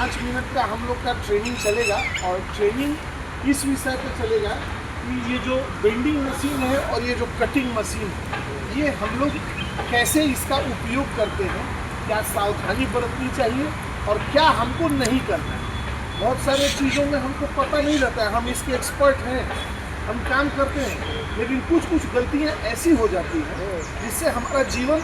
5 minute का हम लोग का ट्रेनिंग चलेगा और ट्रेनिंग इस विषय पे चलेगा कि ये जो बेंडिंग मशीन है और ये जो कटिंग मशीन है, ये हम लोग कैसे इसका उपयोग करते हैं, क्या सावधानी बरतनी चाहिए और क्या हमको नहीं करना है। बहुत सारे चीज़ों में हमको पता नहीं रहता है, हम इसके एक्सपर्ट हैं, हम काम करते हैं, लेकिन कुछ गलतियां ऐसी हो जाती हैं जिससे हमारा जीवन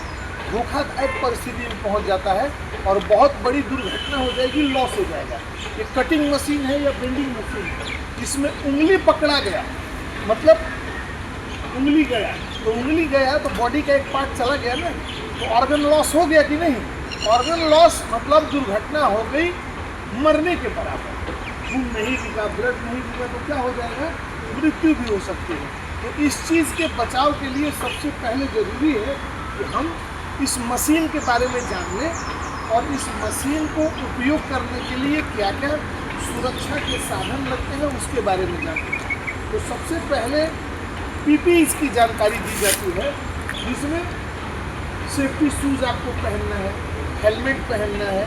धोखादायक परिस्थिति में पहुंच जाता है और बहुत बड़ी दुर्घटना हो जाएगी, लॉस हो जाएगा। ये कटिंग मशीन है या बेंडिंग मशीन है, जिसमें उंगली पकड़ा गया, मतलब उंगली गया तो उंगली गया तो बॉडी का एक पार्ट चला गया ना, तो ऑर्गन लॉस हो गया कि नहीं। ऑर्गन लॉस मतलब दुर्घटना हो गई, मरने के बराबर। खून नहीं दिखा, ब्लड नहीं दिखा तो क्या हो जाएगा, मृत्यु भी हो सकती है। तो इस चीज़ के बचाव के लिए सबसे पहले ज़रूरी है कि हम इस मशीन के बारे में जान लें और इस मशीन को उपयोग करने के लिए क्या क्या सुरक्षा के साधन लगते हैं उसके बारे में जानें। तो सबसे पहले पीपीई की जानकारी दी जाती है, जिसमें सेफ्टी शूज़ आपको पहनना है, हेलमेट पहनना है।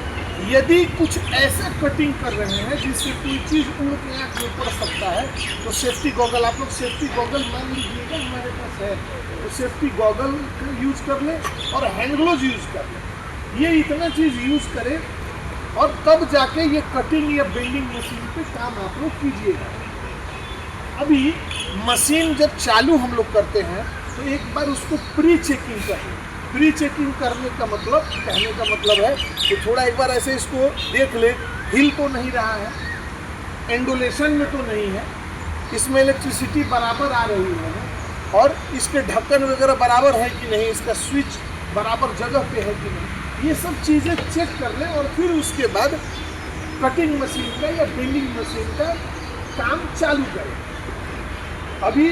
यदि कुछ ऐसे कटिंग कर रहे हैं जिससे कोई चीज़ उड़ के आँख में पड़ सकता है तो सेफ्टी गॉगल, आप लोग सेफ्टी गॉगल मान लीजिएगा, हमारे पास है तो सेफ्टी गॉगल यूज़ कर लें और हैंड ग्लोव्स यूज़ कर लें। ये इतना चीज़ यूज़ करें और तब जाके ये कटिंग या बेंडिंग मशीन पे काम आप लोग कीजिएगा। अभी मशीन जब चालू हम लोग करते हैं तो एक बार उसको प्री चेकिंग करें। प्री चेकिंग करने का मतलब, कहने का मतलब है कि थोड़ा एक बार ऐसे इसको देख ले, हिल तो नहीं रहा है, एंडोलेशन में तो नहीं है, इसमें इलेक्ट्रिसिटी बराबर आ रही है और इसके ढक्कन वगैरह बराबर है कि नहीं, इसका स्विच बराबर जगह पे है कि नहीं, ये सब चीज़ें चेक कर लें और फिर उसके बाद कटिंग मशीन का या बेंडिंग मशीन का काम चालू करें। अभी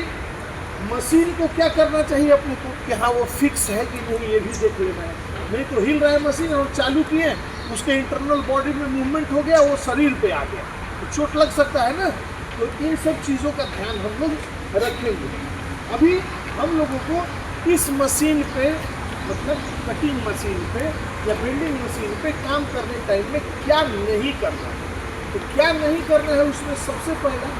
मशीन को क्या करना चाहिए अपने को कि हाँ वो फिक्स है कि नहीं, ये भी देख लेना है। नहीं तो हिल रहा है मशीन और चालू किए, उसके इंटरनल बॉडी में मूवमेंट हो गया, वो शरीर पे आ गया तो चोट लग सकता है ना। तो इन सब चीज़ों का ध्यान हम लोग रखेंगे। अभी हम लोगों को इस मशीन पे, मतलब कटिंग मशीन पे या बेंडिंग मशीन पे काम करने टाइम में क्या नहीं करना है। तो क्या नहीं करना है, उसमें सबसे पहला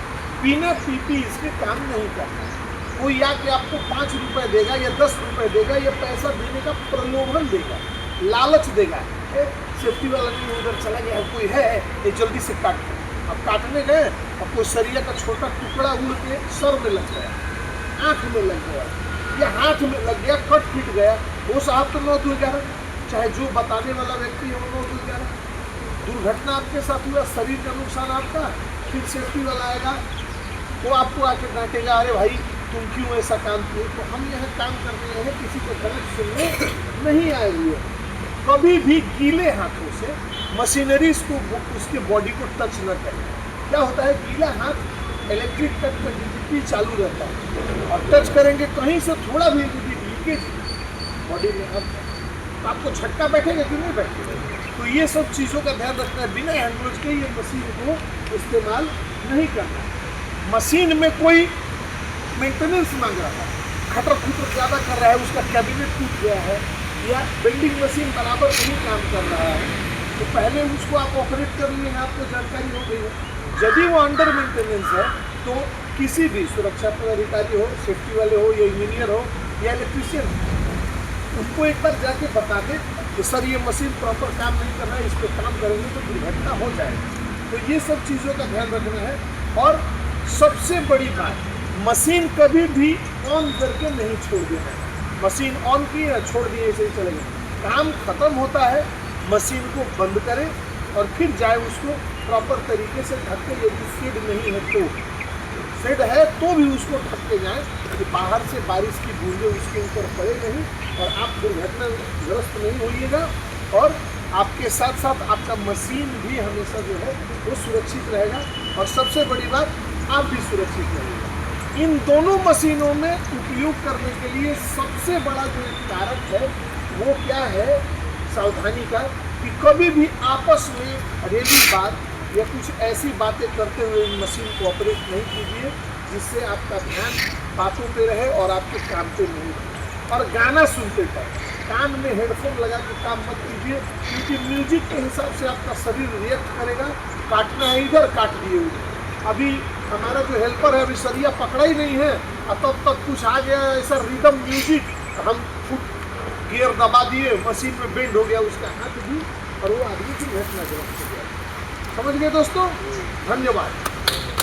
बिना पीपीई के काम नहीं करना है। कोई आके आपको 5 रुपये देगा या 10 रुपये देगा या पैसा देने का प्रलोभन देगा, लालच देगा, सेफ्टी वाला नहीं उधर चला गया, कोई है ये जल्दी से काट। अब काटने गए, अब कोई सरिया का छोटा टुकड़ा उड़ के सर में लग गया, आँख में लग गया या हाथ में लग गया, कट फिट गया, वो साहब तो 9/2/11, चाहे जो बताने वाला व्यक्ति है वो 9/2/11। दुर्घटना आपके साथ हुआ, शरीर का नुकसान आपका, फिर सेफ्टी वाला आएगा, वो आपको आके डांटेगा, अरे भाई तुम क्यों ऐसा काम किए। तो हम यहाँ काम कर रहे हैं, किसी को गलत सुनने नहीं आए हुए। कभी भी गीले हाथों से मशीनरीज को, उसके बॉडी को टच न करें। क्या होता है, गीला हाथ इलेक्ट्रिक टच में डिजिटली चालू रहता है और टच करेंगे कहीं से थोड़ा भी यदि लीकेज बॉडी में तो आपको झटका बैठेगा कि नहीं बैठेगा। तो ये सब चीज़ों का ध्यान रखना है। बिना हैंड ग्लोव्स के ये मशीन को इस्तेमाल नहीं करना। मशीन में कोई मेंटेनेंस मांग रहा है, खटर खुटर ज़्यादा कर रहा है, उसका कैबिनेट टूट गया है या बेंडिंग मशीन बराबर नहीं काम कर रहा है, तो पहले उसको आप ऑपरेट कर लिए हैं, आपको जानकारी हो गई है। यदि वो अंडर मेंटेनेंस है तो किसी भी सुरक्षा पदाधिकारी हो, सेफ्टी वाले हो या इंजीनियर हो या इलेक्ट्रीशियन हो, उनको एक बार जाके बता दें कि सर ये मशीन प्रॉपर काम नहीं कर रहा है, इस पर काम करेंगे तो दुर्घटना हो जाएगी। तो ये सब चीज़ों का ध्यान रखना है। और सबसे बड़ी बात, मशीन कभी भी ऑन करके नहीं छोड़ देना है। मशीन ऑन की या छोड़ दिए ऐसे ही चलेगा, काम खत्म होता है, मशीन को बंद करें और फिर जाए उसको प्रॉपर तरीके से ढक के। यदि शेड नहीं है तो, शेड है तो भी उसको ढक के जाएँ कि बाहर से बारिश की बूंदें उसके ऊपर पड़े नहीं और आप दुर्घटनाग्रस्त नहीं होइएगा और आपके साथ साथ आपका मशीन भी हमेशा जो है वो सुरक्षित रहेगा और सबसे बड़ी बात, आप भी सुरक्षित रहेगा। इन दोनों मशीनों में उपयोग करने के लिए सबसे बड़ा जो कारक है वो क्या है, सावधानी का, कि कभी भी आपस में अरेली बात या कुछ ऐसी बातें करते हुए मशीन को ऑपरेट नहीं कीजिए जिससे आपका ध्यान बातों पे रहे और आपके काम पे नहीं रहे। और गाना सुनते टाइम कान में हेडफोन लगा के काम मत कीजिए, क्योंकि म्यूजिक के हिसाब से आपका शरीर रिएक्ट करेगा। काटना है इधर, काट दिए उधर। अभी हमारा जो हेल्पर है अभी सरिया पकड़ा ही नहीं है, और तब तक कुछ आ गया ऐसा रिदम म्यूजिक, हम फुट गियर दबा दिए, मशीन में बेंड हो गया उसका हाथ भी, और वो आदमी की घटना जरूर हो गया। समझ गए दोस्तों? धन्यवाद।